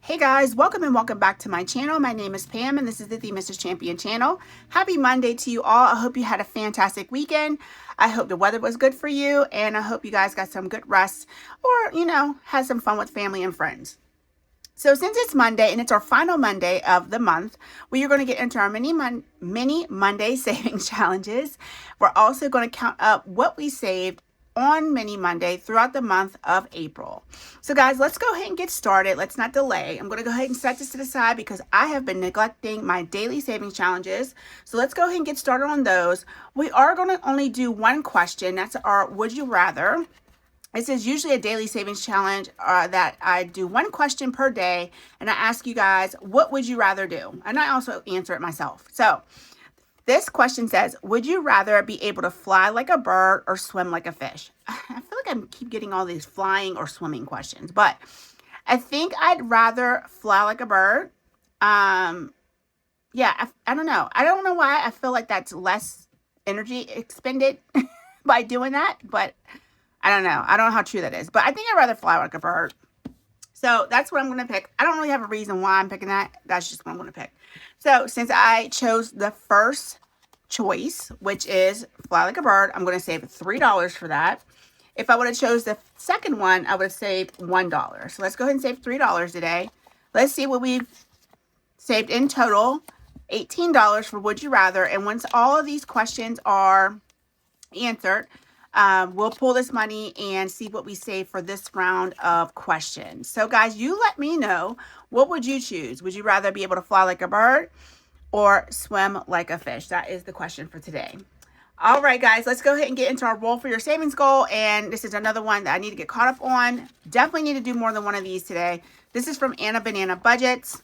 Hey guys, welcome and welcome back to my channel. My name is Pam and this is the Mrs. Champion channel. Happy Monday to you all. I hope you had a fantastic weekend. I hope the weather was good for you and I hope you guys got some good rest or, had some fun with family and friends. So since it's Monday and it's our final Monday of the month, we are going to get into our mini Monday savings challenges. We're also going to count up what we saved on Mini Monday throughout the month of April. So guys, let's go ahead and get started. Let's not delay. I'm going to go ahead and set this to the side because I have been neglecting my daily savings challenges. So let's go ahead and get started on those. We are going to only do one question. That's our would you rather. This is usually a daily savings challenge that I do one question per day and I ask you guys, what would you rather do? And I also answer it myself. So this question says, would you rather be able to fly like a bird or swim like a fish? I feel like I keep getting all these flying or swimming questions, but I think I'd rather fly like a bird. I don't know. I don't know why I feel like that's less energy expended by doing that, but I don't know. I don't know how true that is, but I think I'd rather fly like a bird. So that's what I'm going to pick. I don't really have a reason why I'm picking that. That's just what I'm going to pick. So since I chose the first choice, which is fly like a bird, I'm going to save $3 for that. If I would have chose the second one, I would have saved $1. So let's go ahead and save $3 today. Let's see what we've saved in total. $18 for would you rather. And once all of these questions are answered, we'll pull this money and see what we save for this round of questions. So guys, you let me know, what would you choose? Would you rather be able to fly like a bird or swim like a fish? That is the question for today. All right, guys, let's go ahead and get into our roll for your savings goal. And this is another one that I need to get caught up on. Definitely need to do more than one of these today. This is from Anna Banana Budgets.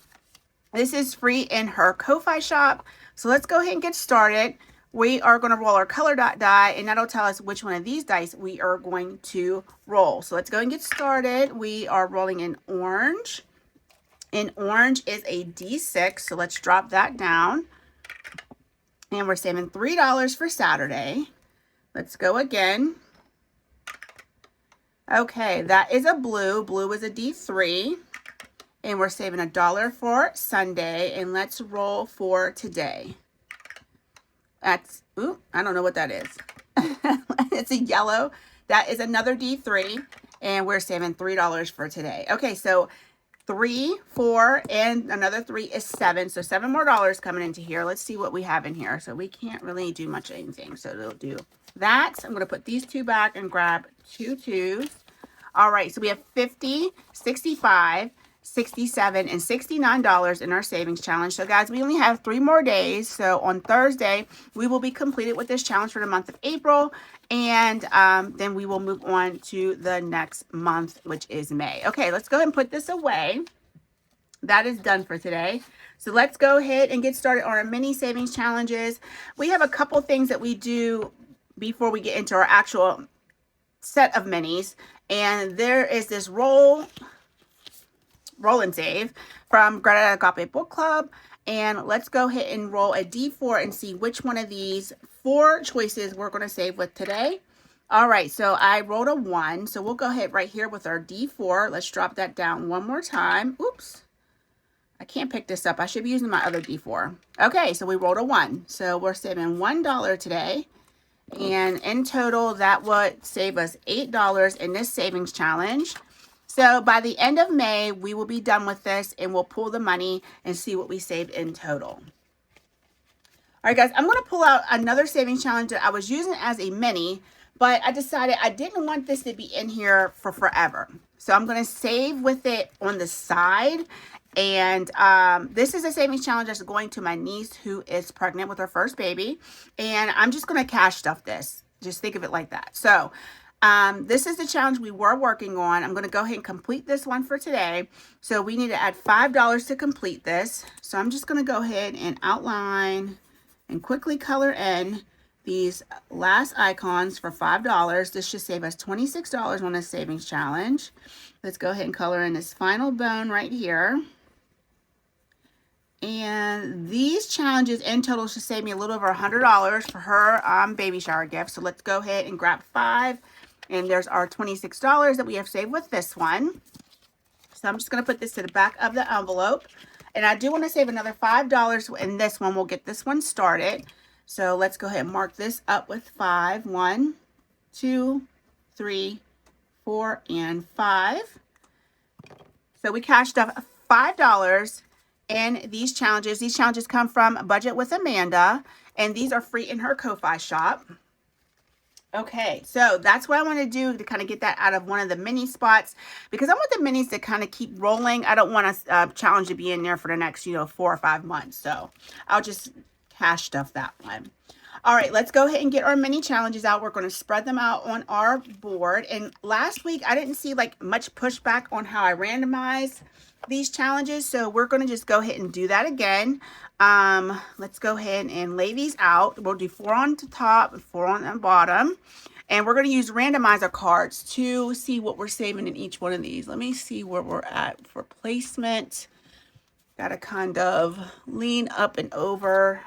This is free in her Ko-Fi shop. So let's go ahead and get started. We are going to roll our color dot die, and that'll tell us which one of these dice we are going to roll. So let's go and get started. We are rolling in orange, and orange is a D6, so let's drop that down. And we're saving $3 for Saturday. Let's go again. Okay, that is a blue. Blue is a D3, and we're saving $1 for Sunday, and let's roll for today. That's, I don't know what that is. It's a yellow. That is another D3, and we're saving $3 for today. Okay, so 3, 4, and another 3 is 7. So $7 more coming into here. Let's see what we have in here. So we can't really do much of anything. So we'll do that. I'm going to put these two back and grab 2 2s. All right, so we have 50, 65, $67 and $69 in our savings challenge. So guys, we only have 3 more days. So on Thursday, we will be completed with this challenge for the month of April. And then we will move on to the next month, which is May. Okay, let's go ahead and put this away. That is done for today. So let's go ahead and get started on our mini savings challenges. We have a couple things that we do before we get into our actual set of minis. And there is this roll and save from Greta Agape Book Club. And let's go ahead and roll a D4 and see which one of these 4 choices we're going to save with today. All right, so I rolled a 1. So we'll go ahead right here with our D4. Let's drop that down one more time. Oops. I can't pick this up. I should be using my other D4. Okay, so we rolled a 1. So we're saving $1 today. And in total, that would save us $8 in this savings challenge. So by the end of May, we will be done with this and we'll pull the money and see what we saved in total. All right, guys, I'm going to pull out another savings challenge that I was using as a mini, but I decided I didn't want this to be in here for forever. So I'm going to save with it on the side. And this is a savings challenge that's going to my niece who is pregnant with her first baby. And I'm just going to cash stuff this. Just think of it like that. So this is the challenge we were working on. I'm going to go ahead and complete this one for today. So we need to add $5 to complete this. So I'm just going to go ahead and outline and quickly color in these last icons for $5. This should save us $26 on this savings challenge. Let's go ahead and color in this final bone right here. And these challenges in total should save me a little over $100 for her baby shower gift. So let's go ahead and grab 5. And there's our $26 that we have saved with this one. So I'm just going to put this to the back of the envelope. And I do want to save another $5 in this one. We'll get this one started. So let's go ahead and mark this up with 5. 1, 2, 3, 4, and 5. So we cashed up $5 in these challenges. These challenges come from Budget with Amanda, and these are free in her Ko-Fi shop. Okay, so that's what I want to do to kind of get that out of one of the mini spots, because I want the minis to kind of keep rolling. I don't want a challenge to be in there for the next, 4 or 5 months. So I'll just cash stuff that one. All right, let's go ahead and get our mini challenges out. We're going to spread them out on our board. And last week, I didn't see like much pushback on how I randomized these challenges. So we're going to just go ahead and do that again. Let's go ahead and lay these out. We'll do 4 on the top and 4 on the bottom. And we're going to use randomizer cards to see what we're saving in each one of these. Let me see where we're at for placement. Got to kind of lean up and over.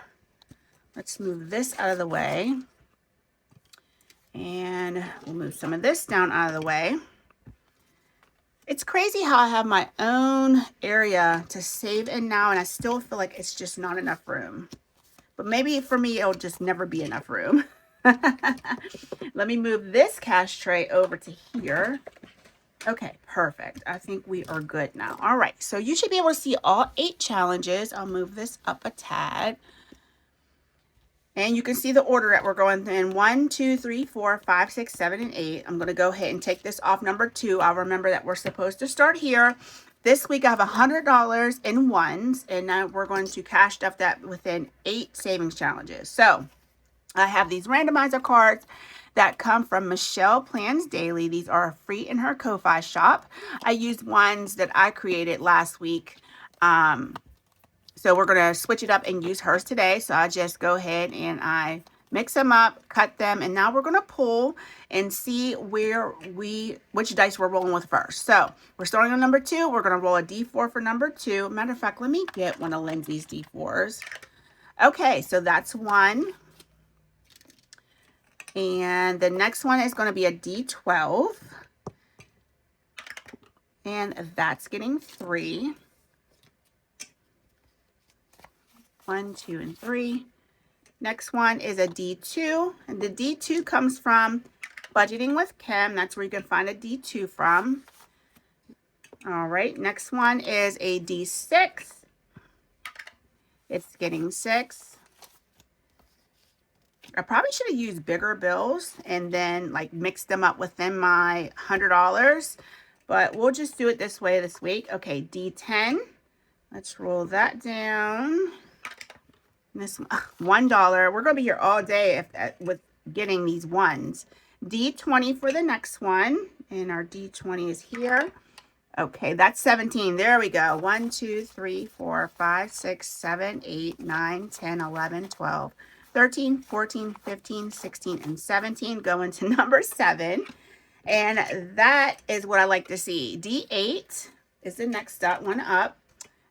Let's move this out of the way. And we'll move some of this down out of the way. It's crazy how I have my own area to save in now, and I still feel like it's just not enough room. But maybe for me, it'll just never be enough room. Let me move this cash tray over to here. Okay, perfect. I think we are good now. All right, so you should be able to see all 8 challenges. I'll move this up a tad. And you can see the order that we're going in. 1, 2, 3, 4, 5, 6, 7, and 8. I'm going to go ahead and take this off number 2. I'll remember that we're supposed to start here. This week I have $100 in ones, and now we're going to cash stuff that within 8 savings challenges. So I have these randomizer cards that come from Michelle Plans Daily. These are free in her Ko-Fi shop. I used ones that I created last week. So we're going to switch it up and use hers today. So I just go ahead and I mix them up, cut them, and now we're going to pull and see which dice we're rolling with first. So we're starting on number 2. We're going to roll a D4 for number 2. Matter of fact, let me get one of Lindsay's D4s. Okay, so that's 1. And the next one is going to be a D12. And that's getting 3. 1, 2, and 3. Next one is a D2, and the D2 comes from Budgeting with Kim. That's where you can find a D2 from. All right, next one is a D6. It's getting 6. I probably should have used bigger bills and then like mixed them up within my $100, but we'll just do it this way this week. Okay, D10. Let's roll that down. This $1. We're going to be here all day with getting these ones. D20 for the next one. And our D20 is here. Okay, that's 17. There we go. 1, 2, 3, 4, 5, 6, 7, 8, 9, 10, 11, 12, 13, 14, 15, 16, and 17. Going to number 7. And that is what I like to see. D8 is the next one up.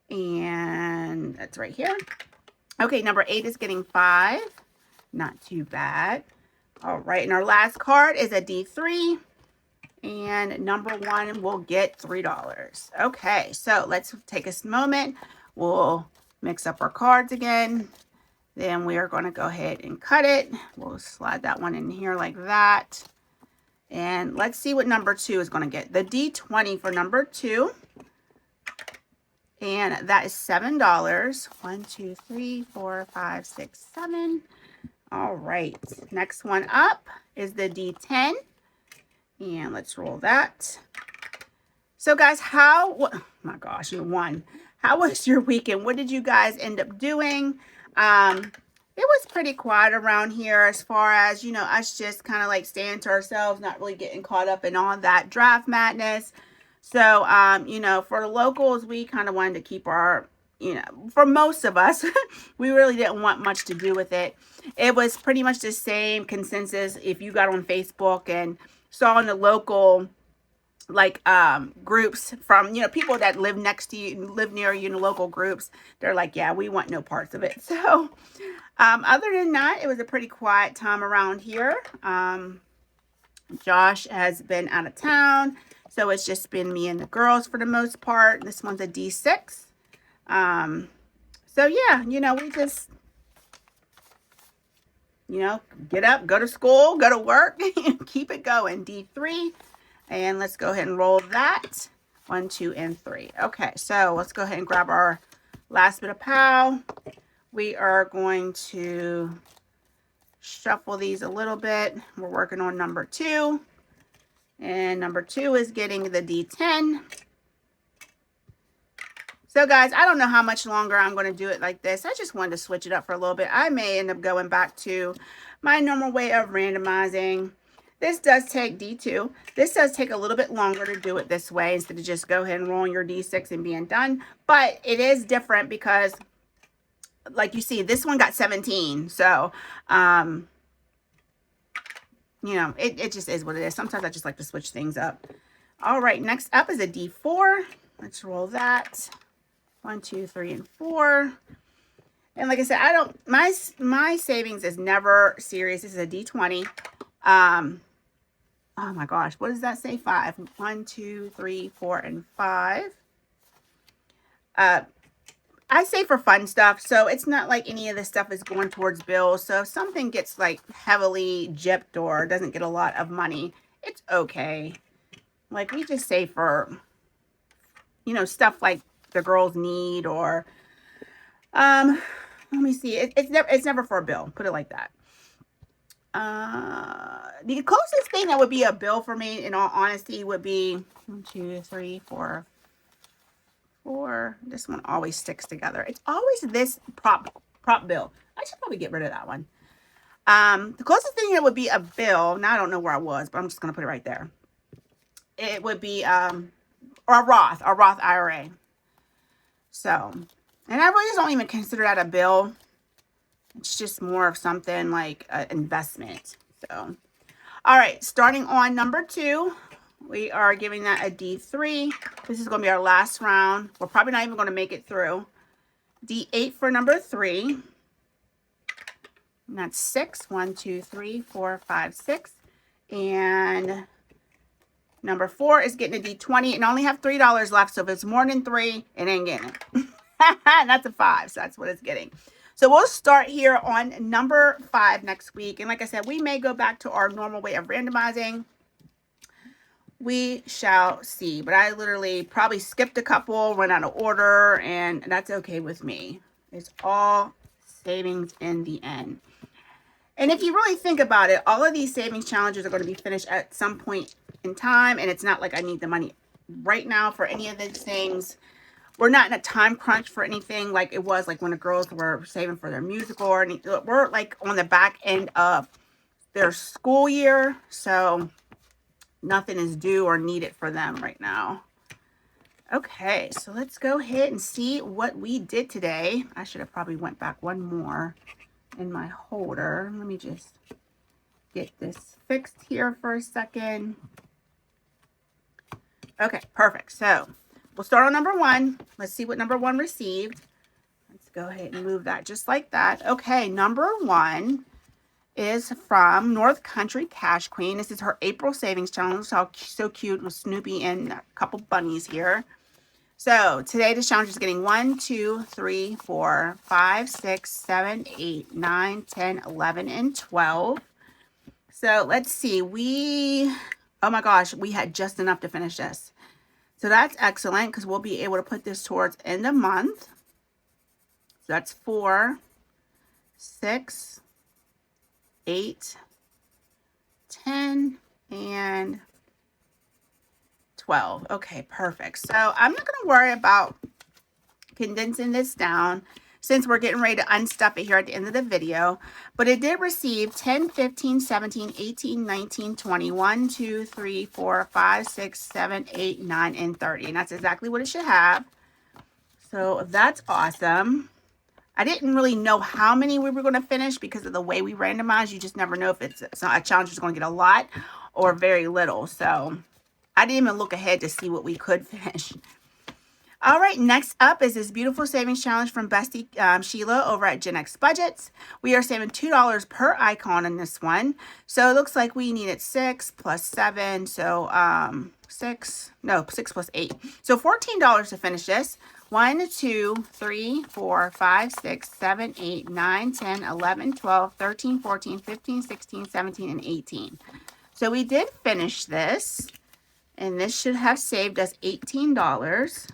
And that's right here. Okay, number 8 is getting 5. Not too bad. All right, and our last card is a D3. And number 1 will get $3. Okay, so let's take a moment. We'll mix up our cards again. Then we are going to go ahead and cut it. We'll slide that one in here like that. And let's see what number 2 is going to get. The D20 for number 2. And that is $7. 1, 2, 3, 4, 5, 6, 7. All right. Next one up is the D10. And let's roll that. So guys, oh my gosh, you won. How was your weekend? What did you guys end up doing? It was pretty quiet around here as far as, us just kind of like staying to ourselves, not really getting caught up in all that draft madness. So, for the locals, we kind of wanted to keep our, for most of us, we really didn't want much to do with it. It was pretty much the same consensus if you got on Facebook and saw in the local, groups from, people that live next to you, live near you in the local groups. They're like, yeah, we want no parts of it. So, other than that, it was a pretty quiet time around here. Josh has been out of town. So So it's just been me and the girls for the most part. This one's a D6. So yeah, you know, we just, you know, get up, go to school, go to work, keep it going. D3. And let's go ahead and roll that. 1, 2, and 3. Okay, so let's go ahead and grab our last bit of POW. We are going to shuffle these a little bit. We're working on number 2. And number 2 is getting the D10. So guys, I don't know how much longer I'm going to do it like this. I just wanted to switch it up for a little bit. I may end up going back to my normal way of randomizing. This does take D2. This does take a little bit longer to do it this way instead of just go ahead and rolling your D6 and being done. But it is different because, like you see, this one got 17. So, you know, it just is what it is. Sometimes I just like to switch things up. All right, next up is a D4. Let's roll that. 1, 2, 3, and 4. And like I said, I don't, my savings is never serious. This is a D20. Oh my gosh, what does that say? 5. 1, 2, 3, 4, and 5. I say for fun stuff, so it's not like any of this stuff is going towards bills. So if something gets like heavily gypped or doesn't get a lot of money, it's okay. Like we just say for, you know, stuff like the girls need, or let me see, it's never for a bill, put it like that. The closest thing that would be a bill for me, in all honesty, would be 1, 2, 3, 4. This one always sticks together. It's always this prop bill. I should probably get rid of that one. The closest thing that would be a bill, now I don't know where I was, but I'm just gonna put it right there. It would be or a Roth IRA. So, and I really just don't even consider that a bill. It's just more of something like an investment. So, all right, starting on number 2, we are giving that a D3. This is going to be our last round. We're probably not even going to make it through. D8 for number 3. And that's 6. 1, 2, 3, 4, 5, 6. And number 4 is getting a D20 and only have $3 left. So if it's more than 3, it ain't getting it. That's a 5. So that's what it's getting. So we'll start here on number 5 next week. And like I said, we may go back to our normal way of randomizing. We shall see. But I literally probably skipped a couple, went out of order, and that's okay with me. It's all savings in the end. And if you really think about it, all of these savings challenges are going to be finished at some point in time. And it's not like I need the money right now for any of these things. We're not in a time crunch for anything like it was like when the girls were saving for their musical or anything. We're like on the back end of their school year. So nothing is due or needed for them right now. Okay, so let's go ahead and see what we did today. I should have probably went back one more in my holder. Let me just get this fixed here for a second. Okay, perfect. So we'll start on number 1. Let's see what number 1 received. Let's go ahead and move that just like that. Okay, number 1 is from North Country Cash Queen. This is her April savings challenge. So cute with Snoopy and a couple bunnies here. So today the challenge is getting 1, 2, 3, 4, 5, 6, 7, 8, 9, 10, 11, and 12. So let's see. Oh my gosh, we had just enough to finish this. So that's excellent because we'll be able to put this towards end of month. So that's 4, 6, 8, 10, and 12. Okay, perfect. So I'm not going to worry about condensing this down since we're getting ready to unstuff it here at the end of the video. But it did receive 10, 15, 17, 18, 19, 20, 1, 2, 3, 4, 5, 6, 7, 8, 9, and 30. And that's exactly what it should have. So that's awesome. I didn't really know how many we were going to finish because of the way we randomize. You just never know if it's a challenge is going to get a lot or very little. So I didn't even look ahead to see what we could finish. All right, next up is this beautiful savings challenge from Bestie Sheila over at Gen X Budgets. We are saving $2 per icon in this one. So it looks like we needed 6 plus 7. So 6 plus 8. So $14 to finish this. 1, 2, 3, 4, 5, 6, 7, 8, 9, 10, 11, 12, 13, 14, 15, 16, 17, and 18. So we did finish this. And this should have saved us $18.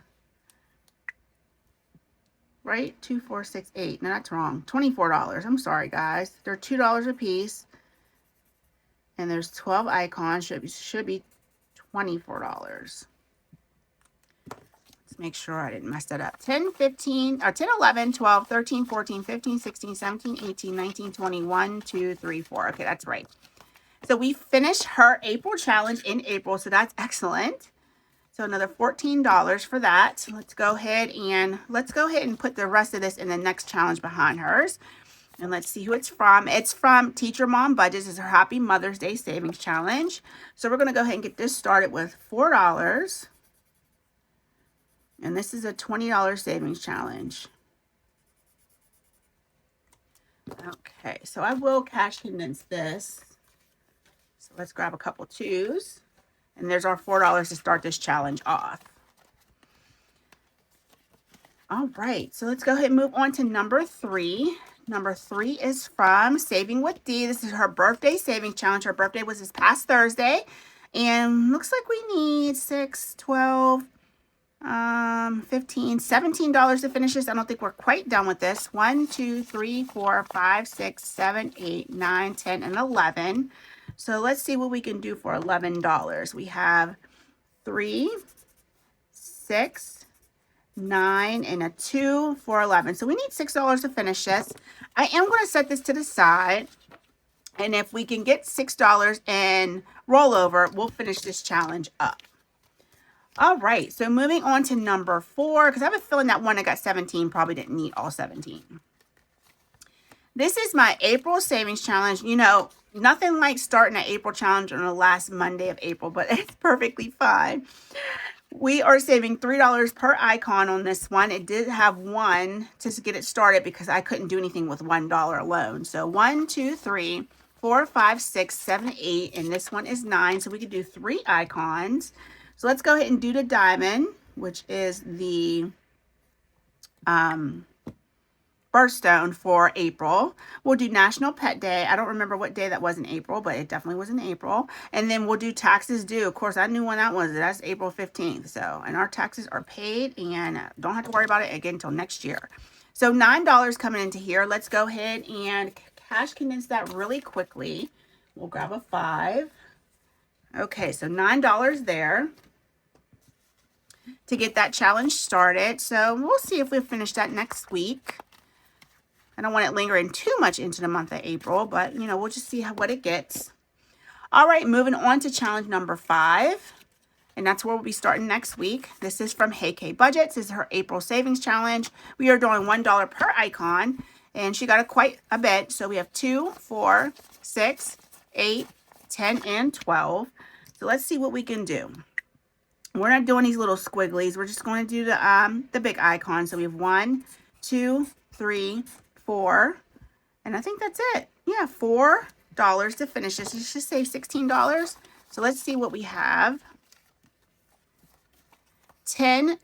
Right? 2, 4, 6, 8. No, that's wrong. $24. I'm sorry, guys. They're $2 a piece. And there's 12 icons. Should be $24. Let's make sure I didn't mess that up. 10, 15, or 10, 11, 12, 13, 14, 15, 16, 17, 18, 19, 20, 1, 2, 3, 4. Okay, that's right. So we finished her April challenge in April. So that's excellent. So another $14 for that. Let's go ahead and put the rest of this in the next challenge behind hers. And let's see who it's from. It's from Teacher Mom Budgets. It's her Happy Mother's Day Savings Challenge. So we're going to go ahead and get this started with $4. And this is a $20 savings challenge. Okay, so I will cash condense this. So let's grab a couple 2s. And there's our $4 to start this challenge off. All right, so let's go ahead and move on to number 3. Number 3 is from Saving with Dee. This is her birthday savings challenge. Her birthday was this past Thursday. And looks like we need 6, 12, 15, $17 to finish this. I don't think we're quite done with this. 1, 2, 3, 4, 5, 6, 7, 8, 9, 10, and 11. So let's see what we can do for $11. We have 3, 6, 9, and a 2 for 11. So we need $6 to finish this. I am going to set this to the side. And if we can get $6 and roll over, we'll finish this challenge up. All right, so moving on to number 4, because I have a feeling that one that got 17 probably didn't need all 17. This is my April savings challenge. You know, nothing like starting an April challenge on the last Monday of April, but it's perfectly fine. We are saving $3 per icon on this one. It did have 1 to get it started because I couldn't do anything with $1 alone. So 1, 2, 3, 4, 5, 6, 7, 8, and this one is 9. So we could do 3 icons. So let's go ahead and do the diamond, which is the birthstone for April. We'll do National Pet Day. I don't remember what day that was in April, but it definitely was in April. And then we'll do taxes due. Of course, I knew when that was. That's April 15th. So, and our taxes are paid and don't have to worry about it again until next year. So $9 coming into here. Let's go ahead and cash condense that really quickly. We'll grab a 5. Okay, so $9 there to get that challenge started. So we'll see if we finish that next week. I don't want it lingering too much into the month of April, but, you know, we'll just see what it gets. All right, moving on to challenge number 5. And that's where we'll be starting next week. This is from Hey K Budgets. This is her April savings challenge. We are doing $1 per icon. And she got quite a bit. So we have 2, 4, 6, 8, 10, and 12. So let's see what we can do. We're not doing these little squigglies. We're just going to do the big icon. So we have 1, 2, 3, 4, and I think that's it. Yeah, $4 to finish this. It should save $16. So let's see what we have. 10,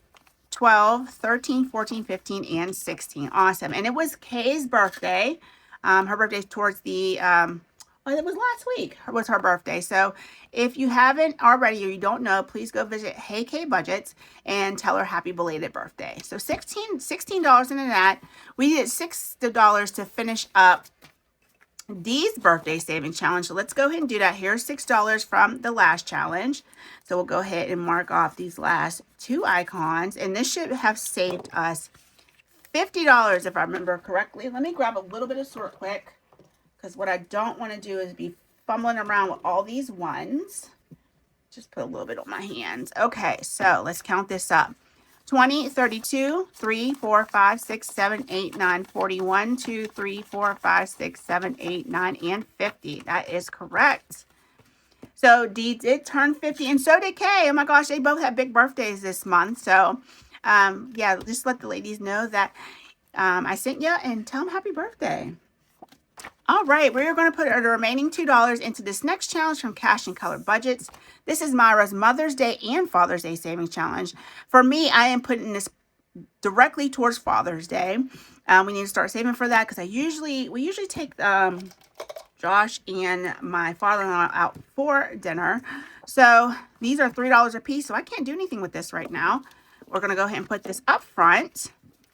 12, 13, 14, 15, and 16. Awesome. And it was Kay's birthday. Her birthday's towards the well, it was last week. It was her birthday. So if you haven't already or you don't know, please go visit Hey K Budgets and tell her happy belated birthday. So $16 into that. We did $6 to finish up Dee's birthday saving challenge. So let's go ahead and do that. Here's $6 from the last challenge. So we'll go ahead and mark off these last 2 icons. And this should have saved us $50 if I remember correctly. Let me grab a little bit of sort quick, because what I don't want to do is be fumbling around with all these ones. Just put a little bit on my hands. Okay, so let's count this up. 20, 32, 3, 4, 5, 6, 7, 8, 9, 41, 2, 3, 4, 5, 6, 7, 8, 9, and 50. That is correct. So Dee did turn 50, and so did Kay. Oh my gosh, they both had big birthdays this month. So Yeah, just let the ladies know that I sent you and tell them happy birthday. All right, we're going to put the remaining $2 into this next challenge from Cash and Color Budgets. This is Myra's Mother's Day and Father's Day Savings Challenge. For me, I am putting this directly towards Father's Day. We need to start saving for that because we usually take Josh and my father-in-law out for dinner. So these are $3 a piece, so I can't do anything with this right now. We're going to go ahead and put this up front,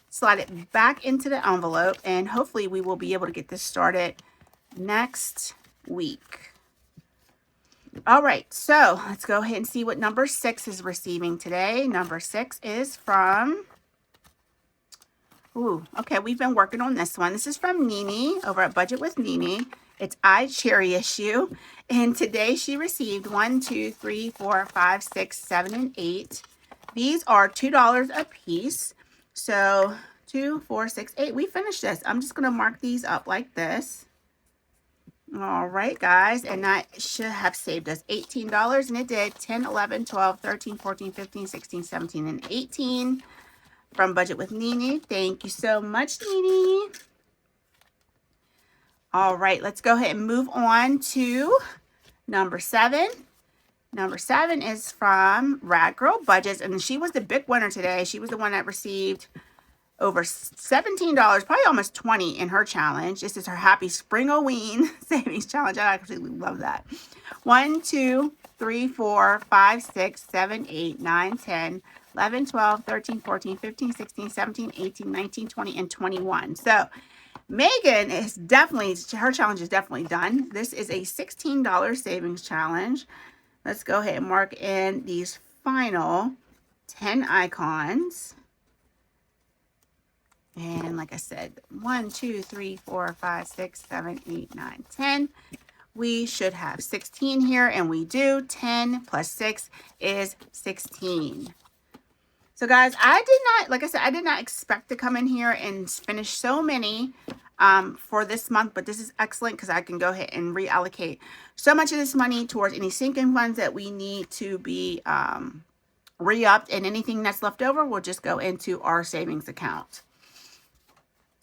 slide it back into the envelope, and hopefully we will be able to get this started next week. All right, so let's go ahead and see what number 6 is receiving today. Number 6 is from... Ooh, okay, we've been working on this one. This is from Nene over at Budget with Nene. It's I Cherish You. And today she received 1, 2, 3, 4, 5, 6, 7, and 8. These are $2 a piece. So 2, 4, 6, 8. We finished this. I'm just going to mark these up like this. All right, guys. And that should have saved us $18. And it did 10, 11, 12, 13, 14, 15, 16, 17, and 18. From Budget with Nene. Thank you so much, Nene. All right, let's go ahead and move on to number 7. Number 7 is from Rad Girl Budgets, and she was the big winner today. She was the one that received over $17, probably almost $20 in her challenge. This is her Happy Spring-O-Ween Savings Challenge. I absolutely love that. 1, 2, 3, 4, 5, 6, 7, 8, 9, 10, 11, 12, 13, 14, 15, 16, 17, 18, 19, 20, and 21. So Megan is definitely, her challenge is definitely done. This is a $16 savings challenge. Let's go ahead and mark in these final 10 icons. And like I said, 1, 2, 3, 4, 5, 6, 7, 8, 9, 10. We should have 16 here, and we do. 10 plus 6 is 16. So guys, I did not, like I said, I did not expect to come in here and finish so many for this month, but this is excellent because I can go ahead and reallocate so much of this money towards any sinking funds that we need to be re-upped, and anything that's left over will just go into our savings account.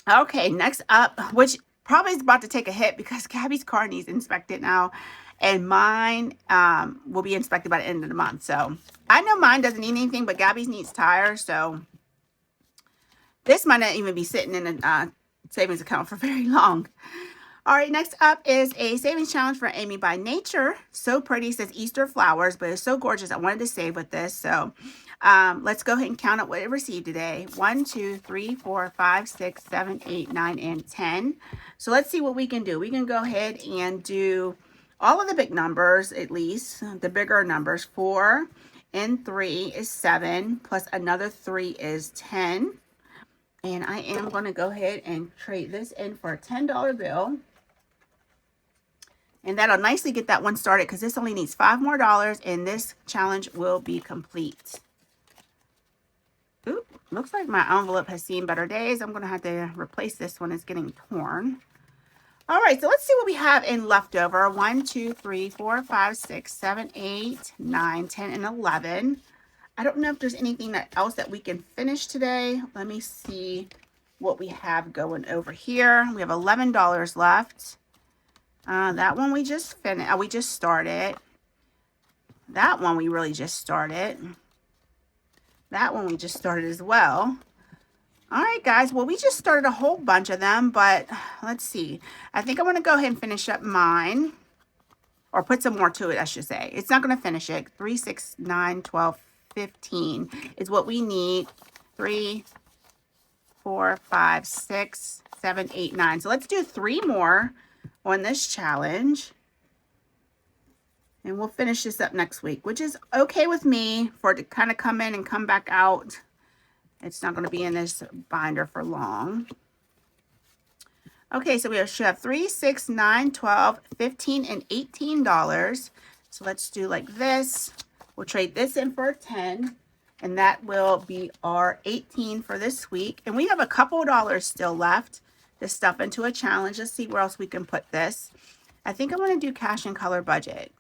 Okay, next up, which probably is about to take a hit because Gabby's car needs inspected now, and mine will be inspected by the end of the month. So I know mine doesn't need anything, but Gabby's needs tires. So this might not even be sitting in a savings account for very long. All right, next up is a savings challenge for Amy by Nature. So pretty, says Easter flowers, but it's so gorgeous. I wanted to save with this. So let's go ahead and count up what it received today. 1, 2, 3, 4, 5, 6, 7, 8, 9, and 10. So let's see what we can do. We can go ahead and do all of the big numbers, at least the bigger numbers. 4 and 3 is 7, plus another 3 is 10. And I am going to go ahead and trade this in for a $10 bill. And that'll nicely get that one started because this only needs $5 more, and this challenge will be complete. Oop, looks like my envelope has seen better days. I'm going to have to replace this one. It's getting torn. All right, so let's see what we have in leftover. 1, 2, 3, 4, 5, 6, 7, 8, 9, 10, and 11. I don't know if there's anything else that we can finish today. Let me see what we have going over here. We have $11 left. That one we just finished. We just started. That one we really just started. That one we just started as well. All right, guys. Well, we just started a whole bunch of them, but let's see. I think I'm going to go ahead and finish up mine, or put some more to it, I should say. It's not going to finish it. 3, 6, 9, 12, 15 is what we need. 3, 4, 5, 6, 7, 8, 9. So let's do 3 more on this challenge, and we'll finish this up next week, which is okay with me for it to kind of come in and come back out. It's not going to be in this binder for long. Okay, so we should have 3, 6, 9, 12, 15, and $18. So let's do like this. We'll trade this in for a 10, and that will be our 18 for this week. And we have a couple of dollars still left to stuff into a challenge. Let's see where else we can put this. I think I'm going to do Cash and Color Budget.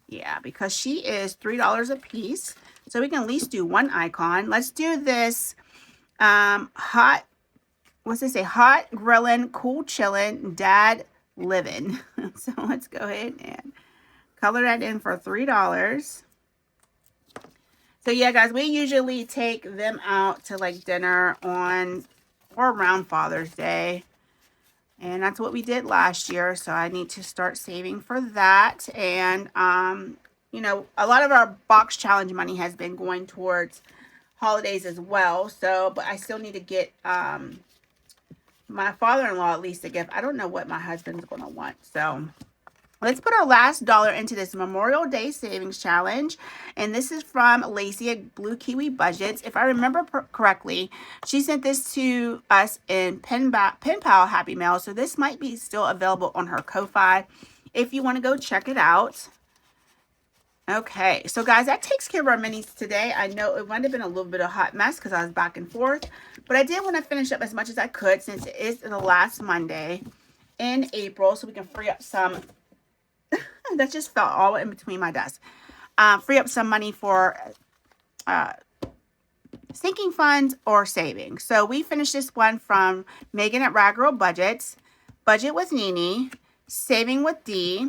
Yeah, because she is $3 a piece. So we can at least do one icon. Let's do this what's it say? Hot grillin', cool chillin', dad livin'. So let's go ahead and color that in for $3. So yeah, guys, we usually take them out to like dinner on or around Father's Day. And that's what we did last year. So I need to start saving for that. And, you know, a lot of our box challenge money has been going towards holidays as well. So, but I still need to get my father-in-law at least a gift. I don't know what my husband's going to want. So let's put our last dollar into this Memorial Day Savings Challenge. And this is from Lacey at Blue Kiwi Budgets. If I remember correctly, she sent this to us in Pen Pal Happy Mail. So this might be still available on her Ko-Fi if you want to go check it out. Okay, so guys, that takes care of our minis today. I know it might have been a little bit of a hot mess because I was back and forth. But I did want to finish up as much as I could since it is the last Monday in April. So we can free up some... that just fell all in between my desk. Free up some money for sinking funds or savings. So we finished this one from Megan at Rag Girl Budgets, Budget with Nene, Saving with D,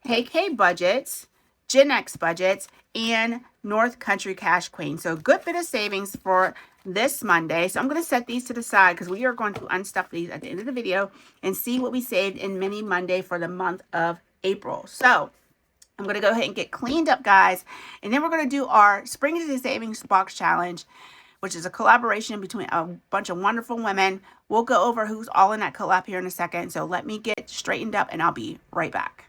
Hey K Budgets, Gen X Budgets, and North Country Cash Queen. So good bit of savings for this Monday. So I'm going to set these to the side because we are going to unstuff these at the end of the video and see what we saved in Mini Monday for the month of April. So I'm going to go ahead and get cleaned up, guys. And then we're going to do our Spring into the Savings Box Challenge, which is a collaboration between a bunch of wonderful women. We'll go over who's all in that collab here in a second. So let me get straightened up and I'll be right back.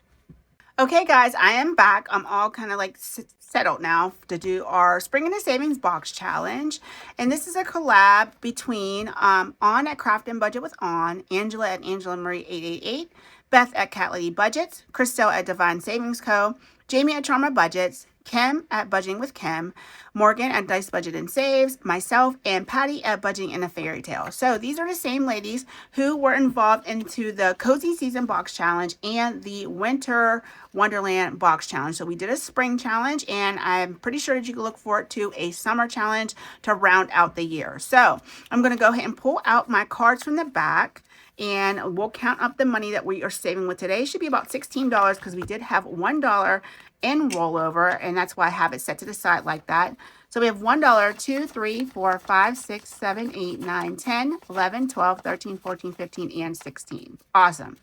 Okay, guys, I am back. I'm all kind of like settled now to do our Spring into Savings Box Challenge. And this is a collab between On at Craft and Budget with On, Angela at Angela Marie 888, Beth at Cat Lady Budgets, Christelle at Divine Savings Co., Jamie at Charma Budgets, Kim at Budgeting with Kim, Morgan at Dice Budget and Saves, myself, and Patty at Budgeting in a Fairy Tale. So these are the same ladies who were involved into the Cozy Season Box Challenge and the Winter Wonderland Box Challenge. So we did a spring challenge, and I'm pretty sure that you can look forward to a summer challenge to round out the year. So I'm going to go ahead and pull out my cards from the back, and we'll count up the money that we are saving with today. It should be about $16 because we did have $1 in rollover, and that's why I have it set to the side like that. So we have $1, 2, 3, 4, 5, 6, 7, 8, 9, 10, 11, 12, 13, 14, 15, and 16. Awesome.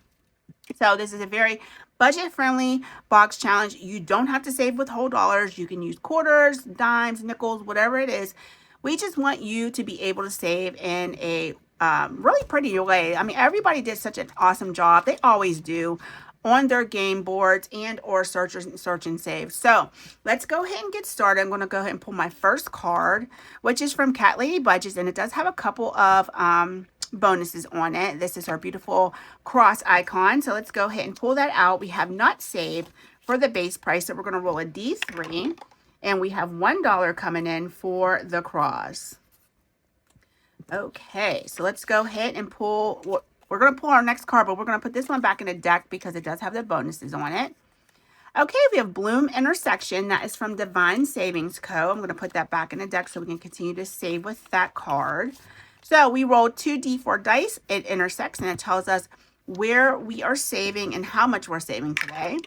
So this is a very budget-friendly box challenge. You don't have to save with whole dollars. You can use quarters, dimes, nickels, whatever it is. We just want you to be able to save in a really pretty way. I mean, everybody did such an awesome job. They always do on their game boards and or search and save. So let's go ahead and get started. I'm going to go ahead and pull my first card, which is from Cat Lady Budgets, and it does have a couple of bonuses on it. This is our beautiful cross icon. So let's go ahead and pull that out. We have not saved for the base price, so we're going to roll a D3, and we have $1 coming in for the cross. Okay, so let's go ahead and pull. We're going to pull our next card, but we're going to put this one back in the deck because it does have the bonuses on it. Okay, we have Bloom Intersection. That is from Divine Savings Co. I'm going to put that back in the deck so we can continue to save with that card. So we rolled 2d4 dice. It intersects, and it tells us where we are saving and how much we're saving today.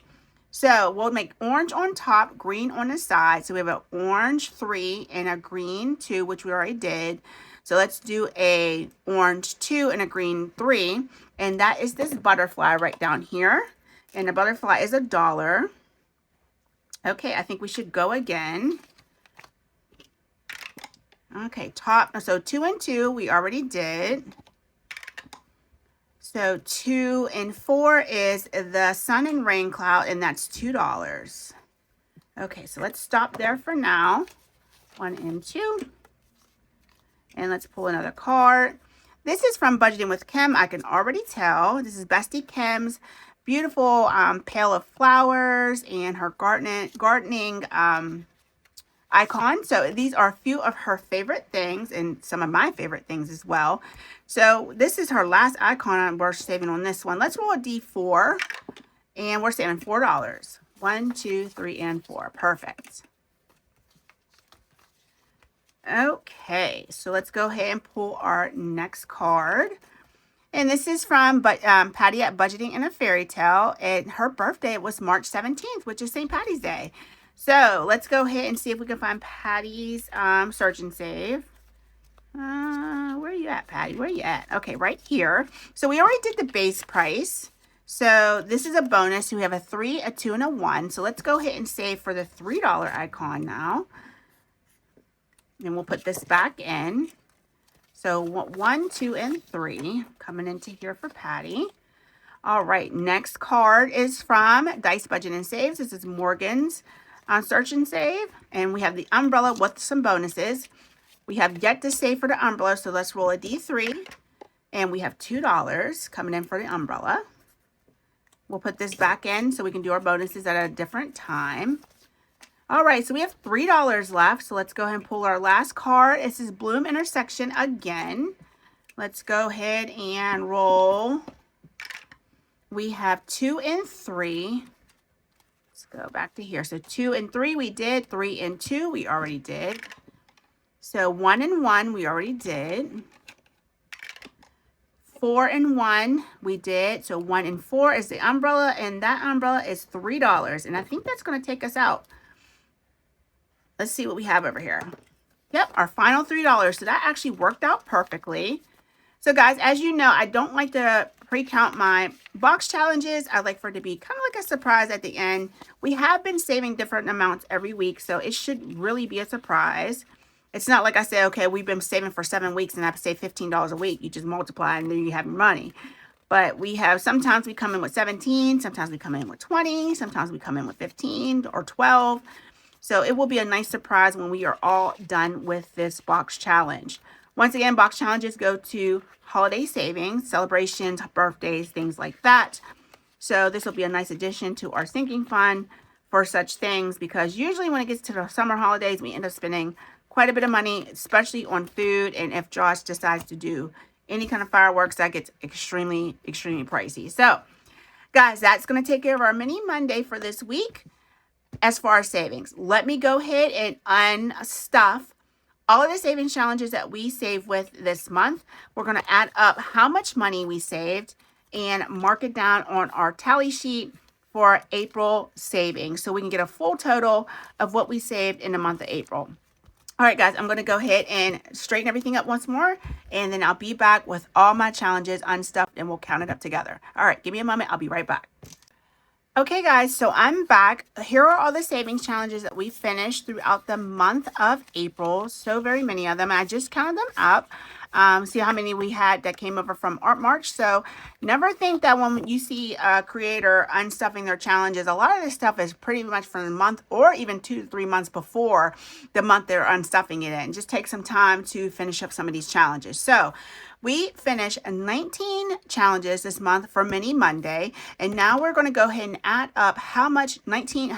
So we'll make orange on top, green on the side. So we have an orange 3 and a green 2, which we already did. So let's do a orange 2 and a green 3. And that is this butterfly right down here. And the butterfly is $1. Okay, I think we should go again. Okay, top. So 2 and 2 we already did. So 2 and 4 is the sun and rain cloud, and that's $2. Okay, so let's stop there for now. 1 and 2. And let's pull another card. This is from Budgeting with Kim. I can already tell. This is Bestie Kim's beautiful pail of flowers and her gardening icon. So these are a few of her favorite things and some of my favorite things as well. So this is her last icon. We're saving on this one. Let's roll a D4, and we're saving $4. 1, 2, 3, and 4. Perfect. Okay, so let's go ahead and pull our next card. And this is from Patty at Budgeting in a Fairy Tale. And her birthday was March 17th, which is St. Patty's Day. So let's go ahead and see if we can find Patty's search and save. Where are you at, Patty? Where are you at? Okay, right here. So we already did the base price. So this is a bonus. We have a 3, a 2, and a 1. So let's go ahead and save for the $3 icon now. And we'll put this back in. So 1, 2, and 3 coming into here for Patty. All right, next card is from Dice Budget and Saves. This is Morgan's Search and Save. And we have the umbrella with some bonuses. We have yet to save for the umbrella, so let's roll a D3. And we have $2 coming in for the umbrella. We'll put this back in so we can do our bonuses at a different time. All right, so we have $3 left. So let's go ahead and pull our last card. This is Bloom Intersection again. Let's go ahead and roll. We have 2 and 3. Let's go back to here. So 2 and 3 we did. 3 and 2 we already did. So 1 and 1 we already did. 4 and 1 we did. So 1 and 4 is the umbrella, and that umbrella is $3. And I think that's going to take us out. Let's see what we have over here. Yep, our final $3. So that actually worked out perfectly. So guys, as you know, I don't like to pre-count my box challenges. I like for it to be kind of like a surprise at the end. We have been saving different amounts every week, so it should really be a surprise. It's not like I say, okay, we've been saving for 7 weeks and I have to save $15 a week. You just multiply and then you have your money. But we have, sometimes we come in with 17, sometimes we come in with 20, sometimes we come in with 15 or 12. So it will be a nice surprise when we are all done with this box challenge. Once again, box challenges go to holiday savings, celebrations, birthdays, things like that. So this will be a nice addition to our sinking fund for such things, because usually when it gets to the summer holidays, we end up spending quite a bit of money, especially on food. And if Josh decides to do any kind of fireworks, that gets extremely, extremely pricey. So guys, that's going to take care of our mini Monday for this week. As far as savings, let me go ahead and unstuff all of the savings challenges that we saved with this month. We're going to add up how much money we saved and mark it down on our tally sheet for April savings, so we can get a full total of what we saved in the month of April. All right, guys, I'm going to go ahead and straighten everything up once more, and then I'll be back with all my challenges unstuffed, and we'll count it up together. All right, give me a moment. I'll be right back. Okay, guys, so I'm back. Here are all the savings challenges that we finished throughout the month of April. So very many of them. I just counted them up. See how many we had that came over from Art March. So never think that when you see a creator unstuffing their challenges, a lot of this stuff is pretty much from the month or even 2 to 3 months before the month they're unstuffing it in. Just take some time to finish up some of these challenges. So we finished 19 challenges this month for Mini Monday, and now we're going to go ahead and add up how much 19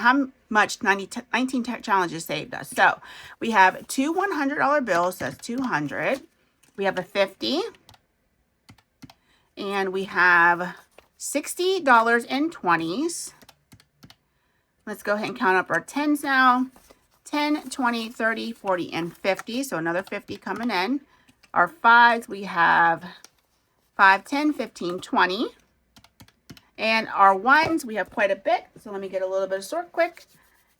challenges saved us. So we have 2 $100 bills, that's 200. We have a 50, and we have $60 in 20s. Let's go ahead and count up our 10s now. 10, 20, 30, 40, and 50. So another 50 coming in. Our 5s, we have 5, 10, 15, 20. And our 1s, we have quite a bit. So let me get a little bit of sort quick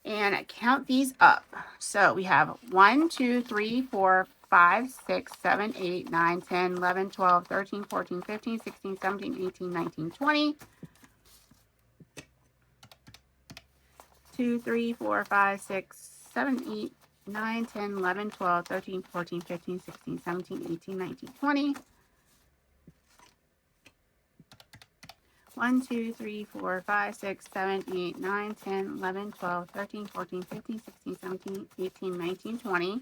and count these up. So we have 1, 2, 3, 4, 5, 6, 7, 8, 9, 10, 11, 12, 13, 14, 15, 16, 17, 18, 19, 20. 2, 3, 4, 5, 6, 7, 8, 9, 10, 11, 12, 13, 14, 15, 16, 17, 18, 19, 20. 1, 2, 3, 4, 5, 6, 7, 8, 9, 10, 11, 12, 13, 14, 15, 16, 17, 18, 19, 20.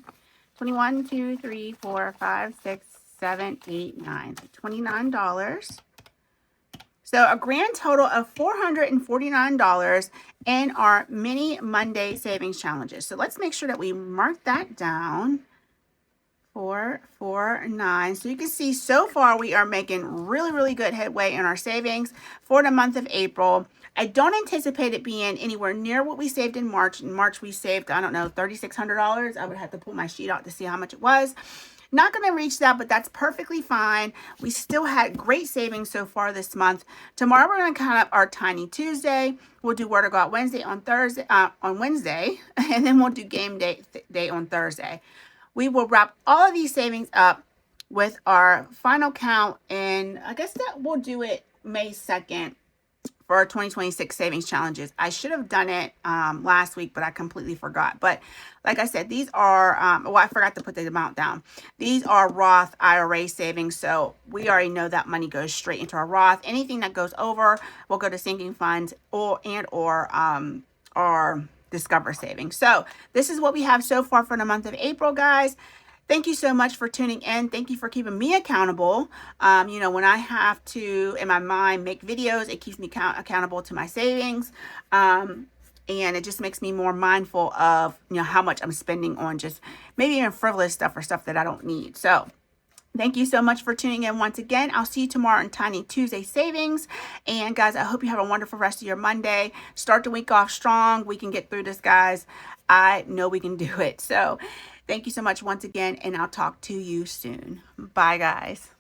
21, 2, 3, 4, 5, 6, 7, 8, 9. So $29. So a grand total of $449 in our mini Monday savings challenges. So let's make sure that we mark that down. 449. So you can see so far we are making really good headway in our savings for the month of April. I don't anticipate it being anywhere near what we saved in March. In March we saved, I don't know, $3,600. I would have to pull my sheet out to see how much it was. Not going to reach that, but that's perfectly fine. We still had great savings so far this month. Tomorrow we're going to count up our Tiny Tuesday. We'll do Word of God Wednesday on Wednesday, and then we'll do Game Day on Thursday. We will wrap all of these savings up with our final count, and I guess that we'll do it May 2nd for our 2026 savings challenges. I should have done it last week, but I completely forgot. But like I said, these are, I forgot to put the amount down. These are Roth IRA savings. So we already know that money goes straight into our Roth. Anything that goes over will go to sinking funds or our Discover savings. So this is what we have so far for the month of April, guys. Thank you so much for tuning in. Thank you for keeping me accountable. When I have to, in my mind, make videos, it keeps me accountable to my savings. And it just makes me more mindful of, how much I'm spending on just maybe even frivolous stuff or stuff that I don't need. So thank you so much for tuning in once again. I'll see you tomorrow in Tiny Tuesday Savings. And guys, I hope you have a wonderful rest of your Monday. Start the week off strong. We can get through this, guys. I know we can do it. So thank you so much once again, and I'll talk to you soon. Bye, guys.